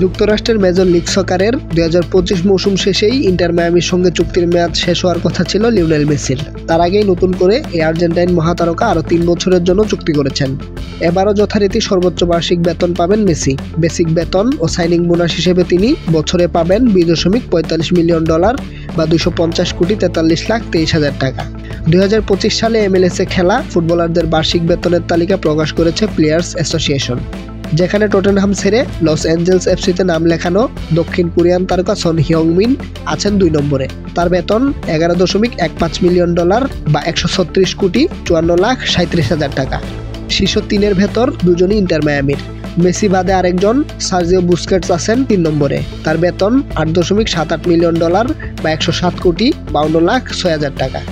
যুক্তরাষ্ট্রের major league সকারের 2025 মৌসুম শেষেই ইন্টার মায়ামির সঙ্গে চুক্তির মেয়াদ শেষ হওয়ার কথা ছিল লিওনেল মেসির। তার আগেই নতুন করে এই আর্জেন্টাইন মহাতারকা আরও 3 বছরের জন্য চুক্তি করেছেন। এবারও যথারীতি সর্বোচ্চ বার্ষিক বেতন পাবেন মেসি। বেসিক বেতন ও সাইনিং বোনাস হিসেবে তিনি বছরে পাবেন $2.45 মিলিয়ন বা 250,43,23,000 টাকা। 2025 সালে MLS-এ খেলা ফুটবলারদের বার্ষিক বেতনের তালিকা প্রকাশ করেছে প্লেয়ার্স অ্যাসোসিয়েশন, যেখানে টটেনহাম ছেড়ে লস অ্যাঞ্জেলস এফসিতে নাম লেখানো দক্ষিণ কোরিয়ান তারকা সন হিয়ং-মিন আছেন 2 নম্বরে। তার বেতন $11.15 মিলিয়ন বা 136,54,37,000 টাকা। শীর্ষ 3-এর ভেতর দুজনই ইন্টার মায়ামির। মেসি বাদে আরেকজন সার্জিও বুস্কেটস আছেন 3 নম্বরে। তার বেতন $8.78 মিলিয়ন বা 107,52,06,000 টাকা।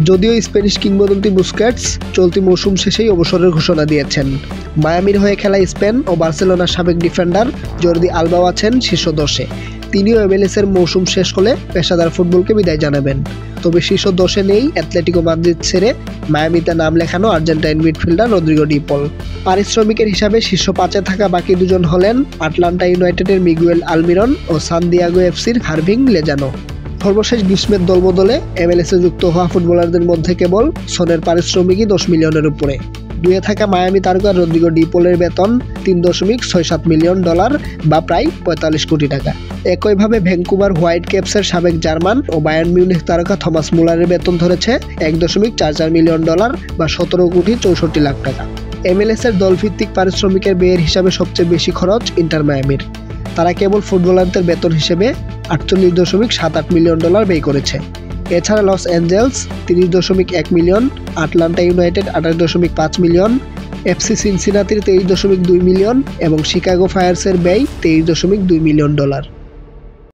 যদিও স্প্যানিশ কিংবদন্তি বুস্কেটস চলতি মৌসুম শেষেই অবসরের ঘোষণা দিয়েছেন। মায়ামির হয়ে খেলা স্পেন ও বার্সেলোনার সাবেক ডিফেন্ডার জর্দি আলবাও আছেন শীর্ষ 10-এ। তিনিও MLS-এর মৌসুম শেষ হলে পেশাদার ফুটবলকে বিদায় জানাবেন। তবে শীর্ষ 10-এ নেই অ্যাটলেটিকো মাদ্রিদ ছেড়ে মায়ামিতে নাম লেখানো আর্জেন্টাইন মিডফিল্ডার রদ্রিগো ডি পল। পারিশ্রমিকের হিসাবে শীর্ষ 5-এ থাকা বাকি দুজন হলেন আটলান্টা ইউনাইটেডের মিগুয়েল আলমিরন ও সান দিয়েগো এফসির হারভিং লেজানো। সর্বশেষ গ্রীষ্মের দলবদলে MLS-এ যুক্ত হওয়া ফুটবলারদের মধ্যে কেবল সনের পারিশ্রমিকই $10 মিলিয়নের উপরে। 2-এ থাকা মায়ামি তারকা রদ্রিগো ডি পলের বেতন $3.67 মিলিয়ন বা প্রায় 45 কোটি টাকা। একইভাবে ভ্যাঙ্কুভার হোয়াইট ক্যাপসের সাবেক জার্মান ও বায়ার্ন মিউনিখ তারকা থমাস মুলারের বেতন ধরেছে $1.44 মিলিয়ন বা 17,64,00,000 টাকা। MLS-এর দলভিত্তিক পারিশ্রমিকের ব্যয়ের হিসাবে সবচেয়ে বেশি খরচ ইন্টার মায়ামির। তারা কেবল ফুটবলারদের বেতন হিসেবে $48.78 মিলিয়ন ব্যয় করেছে। এছাড়া Los Angeles $30.1 million, Atlanta United $28.5 million, FC সিনসিনাতির $23.2 মিলিয়ন এবং শিকাগো ফায়ার্সের ব্যয় $23.2 মিলিয়ন।